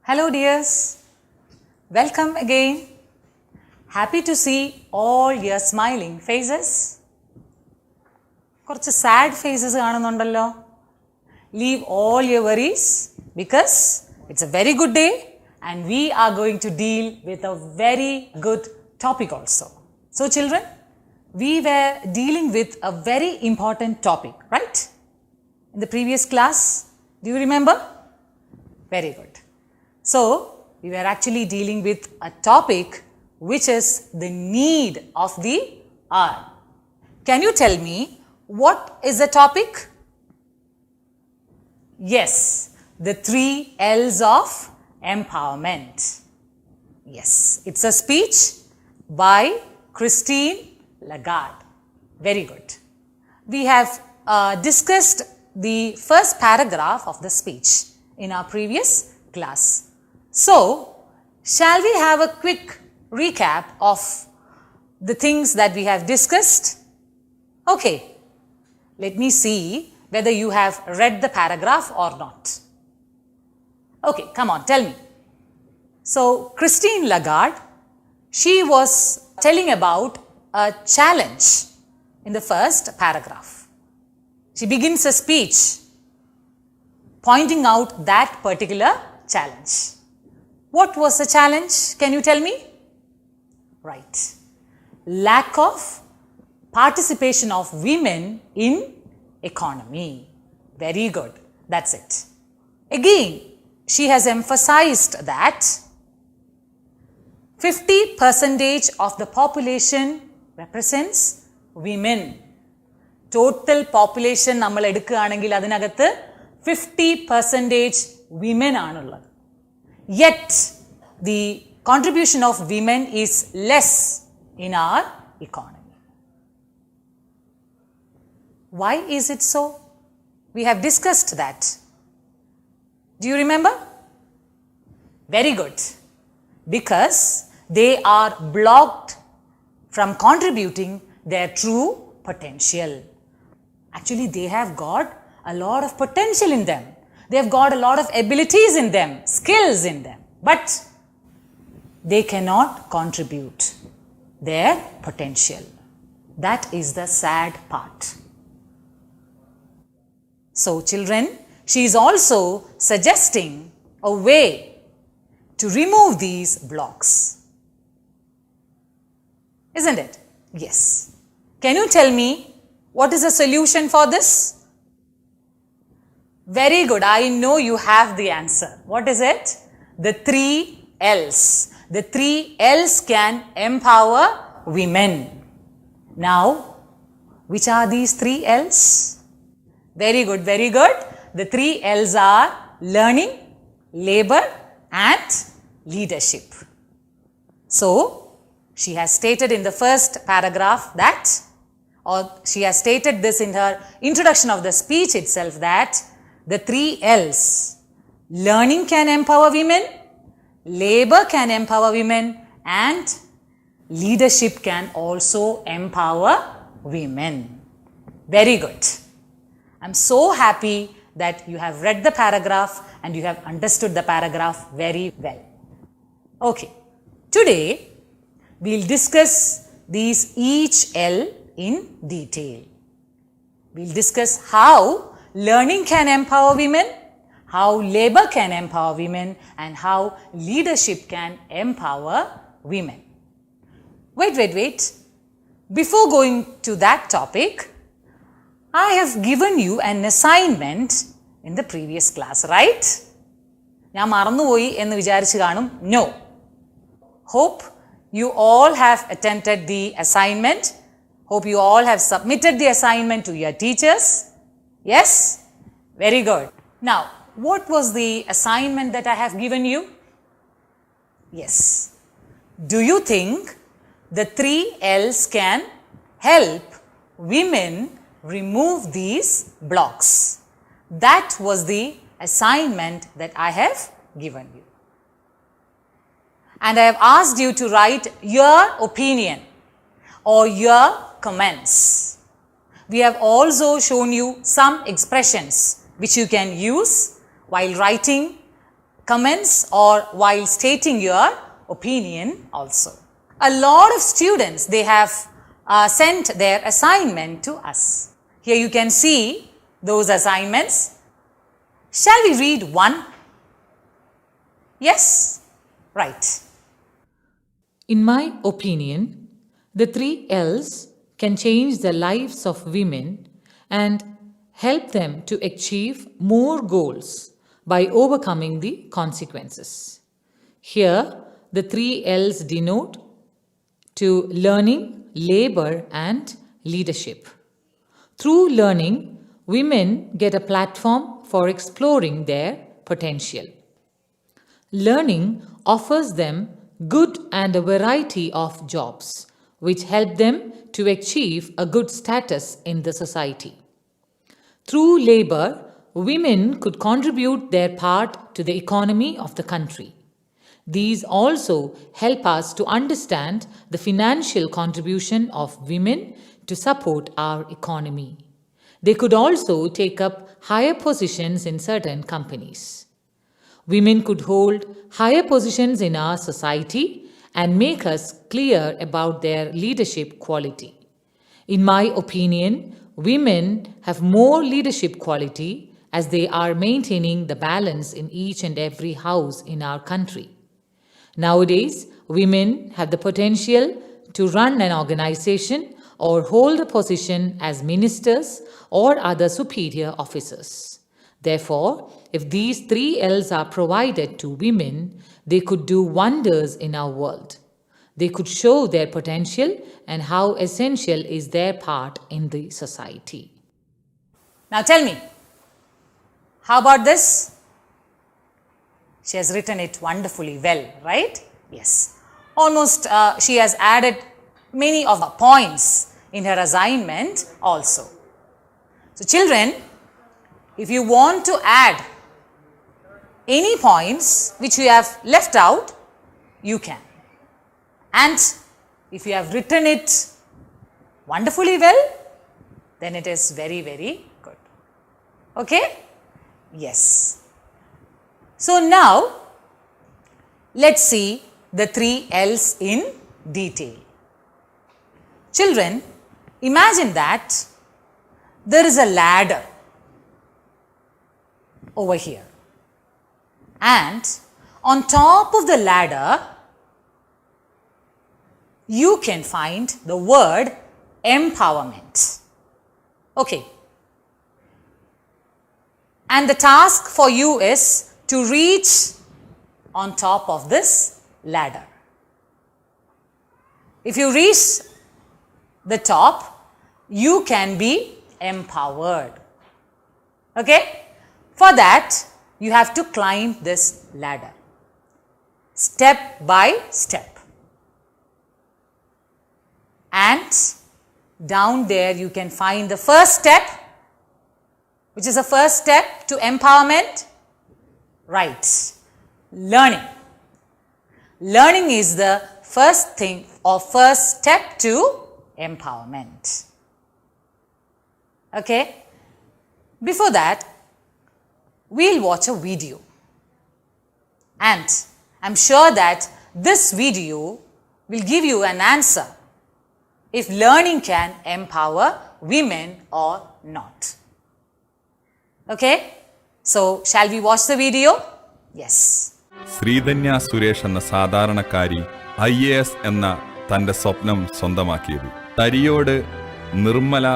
Hello dears, welcome again. Happy to see all your smiling faces. കുറച്ച് sad faces കാണുന്നുണ്ടല്ലോ. Leave all your worries because it's a very good day and we are going to deal with a very good topic also. So children, we were dealing with a very important topic, right? In the previous class, do you remember? Very good. So, we were actually dealing with a topic which is the need of the hour. Can you tell me what is the topic? Yes, the 3 L's of empowerment. Yes, it's a speech by Christine Lagarde. Very good. We have discussed the first paragraph of the speech in our previous class. So, shall we have a quick recap of the things that we have discussed? Okay, let me see whether you have read the paragraph or not. Okay, come on, tell me. So, Christine Lagarde, she was telling about a challenge in the first paragraph. She begins a speech pointing out that particular challenge. What was the challenge? Can you tell me? Right. Lack of participation of women in economy. Very good. That's it. Again, she has emphasized that 50% of the population represents women. Total population നമ്മൾ എടുക്കുകയാണെങ്കിൽ അതിനകത്ത് 50% women ആണുള്ളത്. Yet, the contribution of women is less in our economy. Why is it so? We have discussed that. Do you remember? Very good. Because they are blocked from contributing their true potential. Actually, they have got a lot of potential in them. They have got a lot of abilities in them, skills in them, but they cannot contribute their potential. That is the sad part. So, children, she is also suggesting a way to remove these blocks. Isn't it? Yes. Can you tell me what is the solution for this? Very good. I know you have the answer. What is it? The 3 L's. The 3 L's can empower women. Now, which are these 3 L's? Very good, very good. The 3 L's are learning, labor and leadership. So, she has stated in the first paragraph that, or she has stated this in her introduction of the speech itself, that the 3 L's, learning can empower women, labor can empower women and leadership can also empower women. Very good. I'm so happy that you have read the paragraph and you have understood the paragraph very well. Okay, today we'll discuss these each L in detail. We'll discuss how learning can empower women, how labor can empower women and how leadership can empower women. Wait. Before going to that topic, I have given you an assignment in the previous class, right? ഞാൻ മറന്നുപോയി എന്ന് വിചാരിച്ചു കാണും. No. Hope you all have attended the assignment. Hope you all have submitted the assignment to your teachers. Yes? Very good. Now, what was the assignment that I have given you? Yes. Do you think the 3 L's can help women remove these blocks? That was the assignment that I have given you. And I have asked you to write your opinion or your comments. We have also shown you some expressions which you can use while writing comments or while stating your opinion also. A lot of students, they have sent their assignment to us. Here you can see those assignments. Shall we read one? Yes? Right. In my opinion, the 3 L's can change the lives of women and help them to achieve more goals by overcoming the consequences. Here, the 3 L's denote to learning, labor, and leadership. Through learning, women get a platform for exploring their potential. Learning offers them good and a variety of jobs, which help them to achieve a good status in the society. Through labor, women could contribute their part to the economy of the country. These also help us to understand the financial contribution of women to support our economy. They could also take up higher positions in certain companies. Women could hold higher positions in our society and make us clear about their leadership quality. In my opinion, women have more leadership quality as they are maintaining the balance in each and every house in our country. Nowadays, women have the potential to run an organization or hold a position as ministers or other superior officers. Therefore, if these 3 L's are provided to women, they could do wonders in our world. They could show their potential and how essential is their part in the society. Now tell me, how about this? She has written it wonderfully well, right? Yes. Almost she has added many of the points in her assignment also. So children, if you want to add any points which you have left out, you can. And if you have written it wonderfully well, then it is very, very good. Okay? Yes. So now, let's see the 3 L's in detail. Children, imagine that there is a ladder over here. And on top of the ladder, you can find the word empowerment. Okay. And the task for you is to reach on top of this ladder. If you reach the top, you can be empowered. Okay? For that, you have to climb this ladder, step by step. And down there you can find the first step, which is the first step to empowerment. Right. Learning. Learning is the first thing or first step to empowerment. Okay. Before that, we'll watch a video. And I'm sure that this video will give you an answer if learning can empower women or not. Okay? So, shall we watch the video? Yes. Sreedhanya Suresh എന്ന സാധാരണക്കാരി IAS എന്ന തന്റെ സ്വപ്നം സ്വന്തമാക്കിയത് തരിയോട്, Nirmala,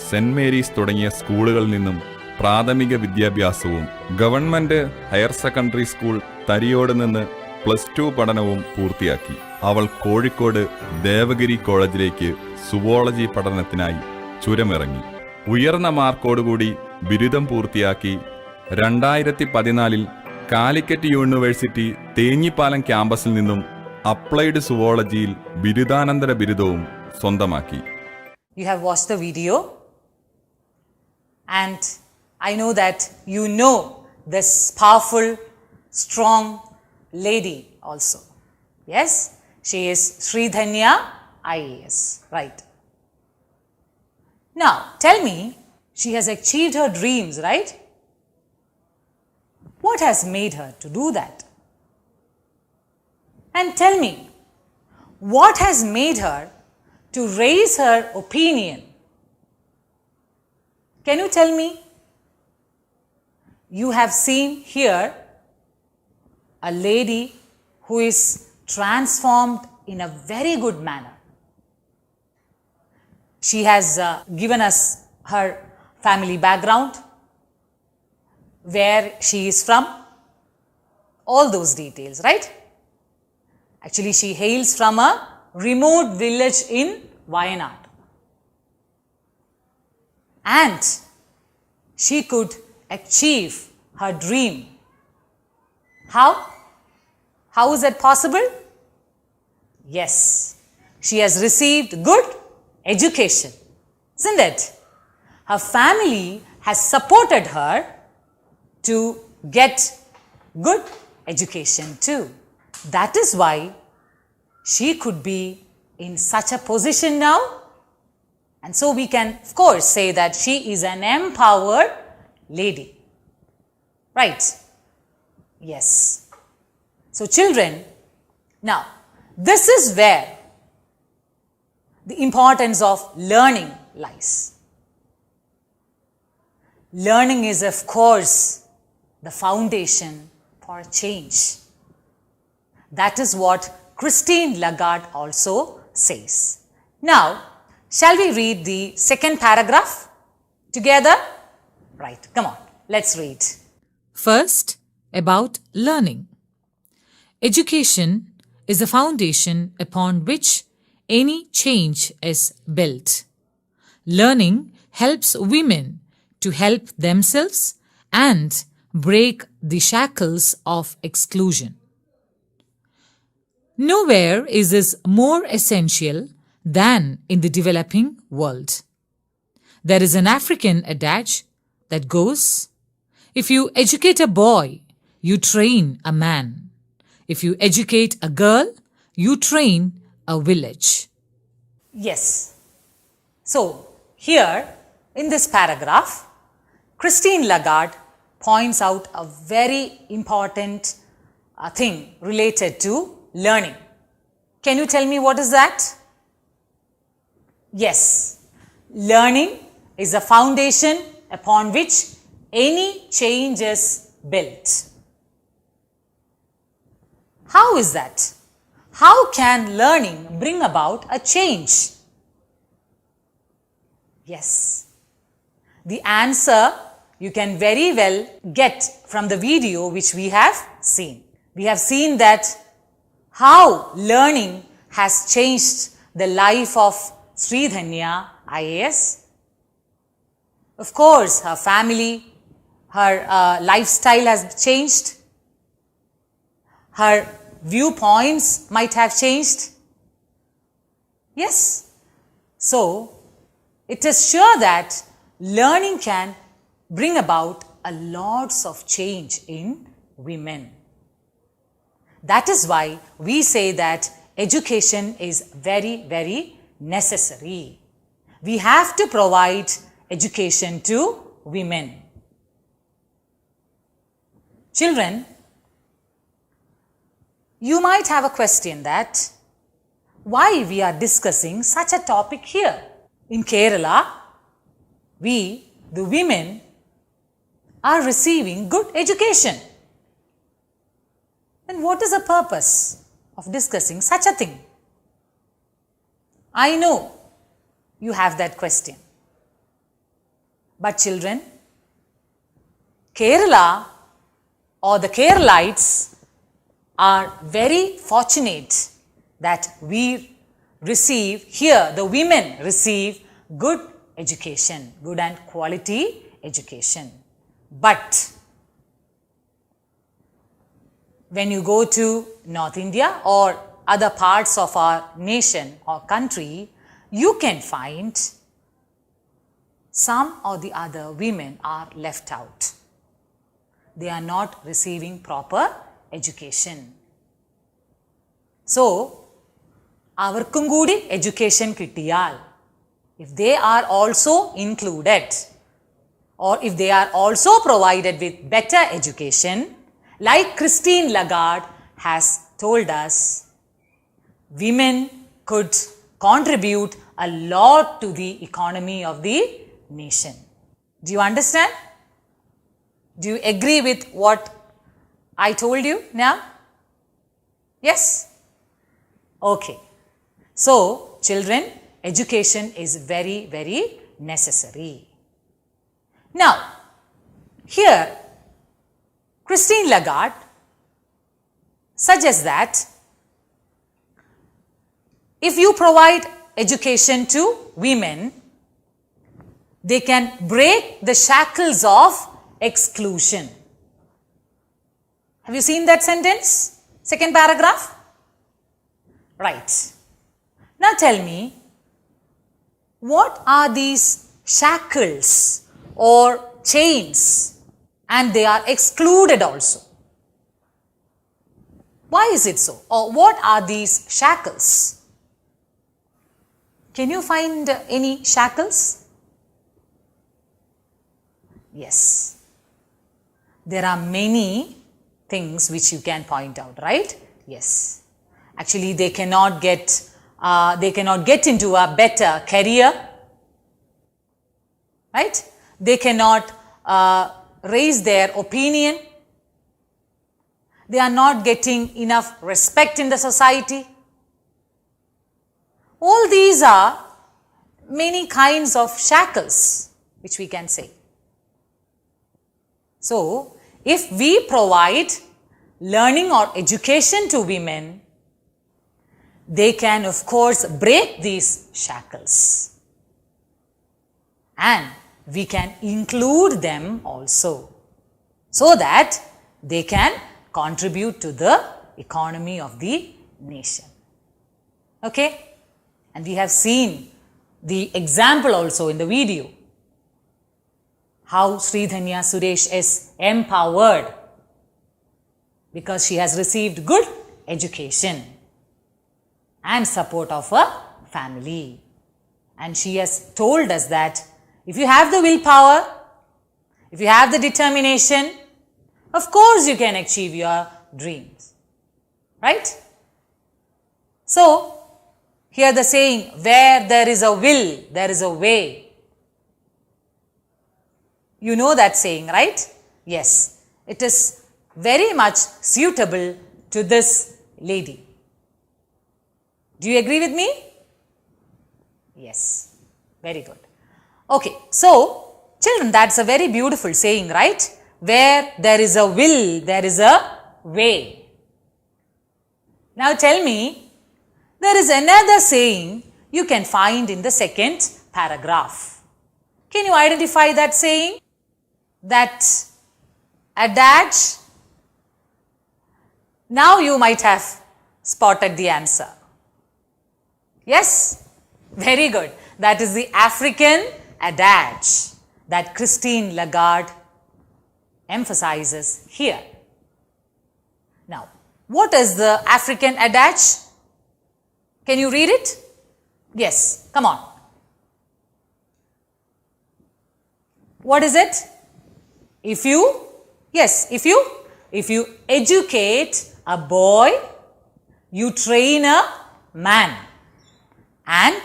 saint Mary's തുടങ്ങിയ സ്കൂളുകളിൽ നിന്നും പ്രാഥമിക വിദ്യാഭ്യാസവും ഗവൺമെന്റ് ഹയർ സെക്കൻഡറി സ്കൂൾ തരിയോട് നിന്ന് +2 പഠനവും പൂർത്തിയാക്കി. അവൾ കോഴിക്കോട് ദേവഗിരി കോളേജിലേക്ക് സുവോളജി പഠനത്തിനായി ചുരമിറങ്ങി. ഉയർന്ന മാർക്കോടുകൂടി ബിരുദം പൂർത്തിയാക്കി 2014 കാലിക്കറ്റ് യൂണിവേഴ്സിറ്റി തേഞ്ഞിപ്പാലം ക്യാമ്പസിൽ നിന്നും അപ്ലൈഡ് സുവോളജിയിൽ ബിരുദാനന്തര ബിരുദവും സ്വന്തമാക്കി. You have watched the video and I know that you know this powerful, strong lady also. Yes, she is Sridhanya IAS, right? Now, tell me, she has achieved her dreams, right? What has made her to do that? And tell me, what has made her to raise her opinion? Can you tell me? You have seen here a lady who is transformed in a very good manner. She has given us her family background, where she is from, all those details, right? Actually, she hails from a remote village in Wayanad. And she could achieve her dream. How? How is that possible? Yes, she has received good education, isn't it? Her family has supported her to get good education too. That is why she could be in such a position now. And so we can, of course, say that she is an empowered lady. Right? Yes. So children, now this is where the importance of learning lies. Learning is, of course, the foundation for change. That is what Christine Lagarde also says. Now, shall we read the second paragraph together? Right, come on, let's read. First, about learning. Education is the foundation upon which any change is built. Learning helps women to help themselves and break the shackles of exclusion. Nowhere is this more essential than in the developing world. There is an African adage that goes, if you educate a boy, you train a man. If you educate a girl, you train a village. Yes. So, here in this paragraph, Christine Lagarde points out a very important thing related to learning. Can you tell me what is that? Yes, learning is the foundation upon which any change is built. How is that? How can learning bring about a change? Yes, the answer you can very well get from the video which we have seen. We have seen that how learning has changed the life of Sridhanya IAS. Of course, her family, her lifestyle has changed. Her viewpoints might have changed. Yes. So, it is sure that learning can bring about a lots of change in women. That is why we say that education is very, very necessary. We have to provide education to women. Children, you might have a question that why we are discussing such a topic here. In Kerala, we, the women, are receiving good education. Then what is the purpose of discussing such a thing? I know you have that question. But children, Kerala or the Keralites are very fortunate that we receive here, the women receive good education, good and quality education. But when you go to North India or other parts of our nation or country, you can find some or the other women are left out. They are not receiving proper education. So, avarkum koodi education kittiyal, if they are also included or if they are also provided with better education, like Christine Lagarde has told us, women could contribute a lot to the economy of the nation. Do you understand? Do you agree with what I told you now? Yes? Okay. So, children, education is very, very necessary. Now, here, Christine Lagarde suggests that if you provide education to women, they can break the shackles of exclusion. Have you seen that sentence? Second paragraph? Right. Now tell me, what are these shackles or chains? And they are excluded also. Why is it so? Or what are these shackles? Can you find any shackles? Yes. There are many things which you can point out, right? Yes. Actually, they cannot get into a better career, right? They cannot raise their opinion. They are not getting enough respect in the society. All these are many kinds of shackles which we can say. So, if we provide learning or education to women, they can of course break these shackles. And we can include them also, so that they can contribute to the economy of the nation. Okay? And we have seen the example also in the video, how Sridhanya Suresh is empowered because she has received good education and support of her family. And she has told us that if you have the willpower, if you have the determination, of course you can achieve your dreams. Right? So, here the saying, where there is a will, there is a way. You know that saying, right? Yes. It is very much suitable to this lady. Do you agree with me? Yes. Very good. Okay. So, children, that's a very beautiful saying, right? Where there is a will, there is a way. Now tell me, there is another saying you can find in the second paragraph. Can you identify that saying? That adage? Now you might have spotted the answer. Yes? Very good. That is the African adage that Christine Lagarde emphasizes here. Now, what is the African adage? Can you read it? Yes, come on. What is it? If you educate a boy, you train a man. And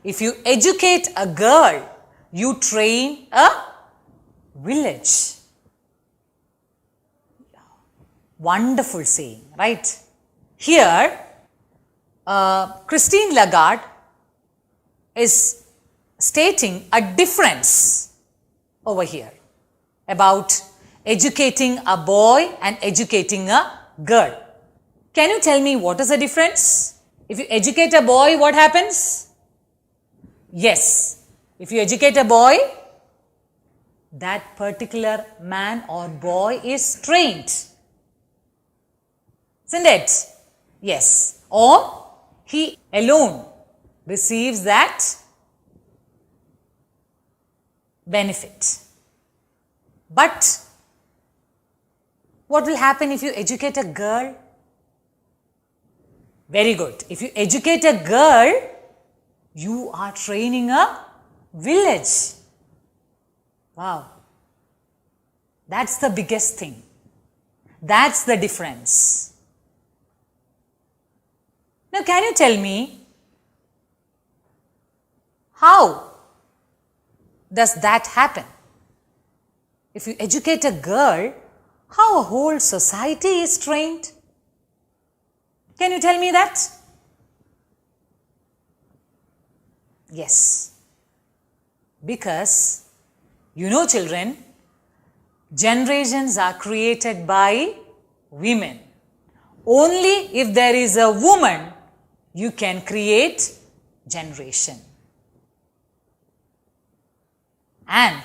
if you educate a girl, you train a village. Wonderful saying, right? Here, Christine Lagarde is stating a difference over here about educating a boy and educating a girl. Can you tell me what is the difference? If you educate a boy, what happens? Yes, if you educate a boy, that particular man or boy is trained. Isn't it? Yes. Or he alone receives that benefit. But what will happen if you educate a girl? Very good. If you educate a girl, you are training a village. Wow. That's the biggest thing. That's the difference. Now can you tell me how does that happen? If you educate a girl, how a whole society is trained? Can you tell me that? Yes. Because, you know, children, generations are created by women. Only if there is a woman, you can create generation. And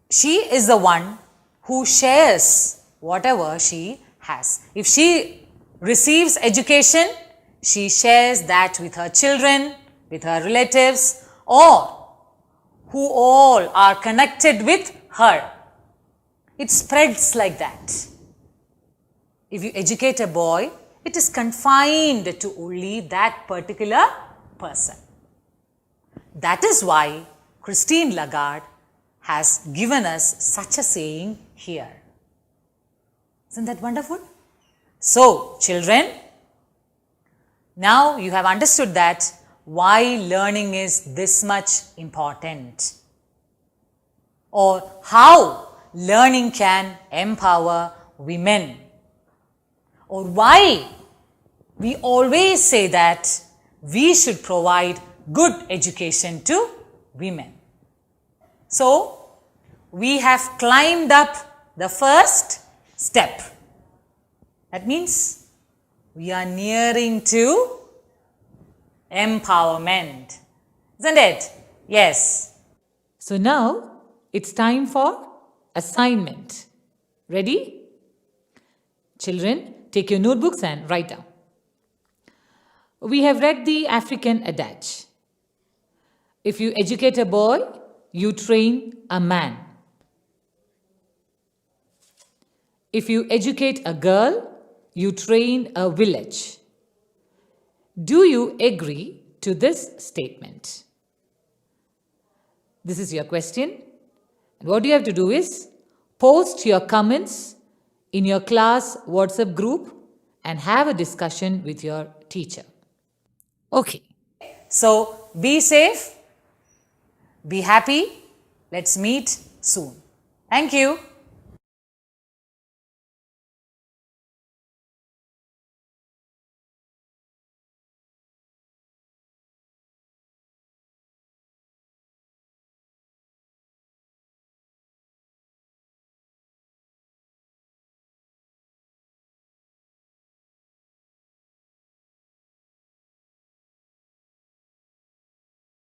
she is the one who shares whatever she has. If she receives education, she shares that with her children, with her relatives, or who all are connected with her. It spreads like that. If you educate a boy, it is confined to only that particular person. That is why Christine Lagarde has given us such a saying here. Isn't that wonderful? So, children, now you have understood that why learning is this much important, or how learning can empower women, or why we always say that we should provide good education to women. So, we have climbed up the first step. That means we are nearing to empowerment. Isn't it? Yes. So now it's time for assignment. Ready? Children, take your notebooks and write down. We have read the African adage. If you educate a boy, you train a man. If you educate a girl, you train a village. Do you agree to this statement? This is your question. And what you have to do is post your comments in your class WhatsApp group and have a discussion with your teacher. Okay. So, be safe, be happy. Let's meet soon. Thank you.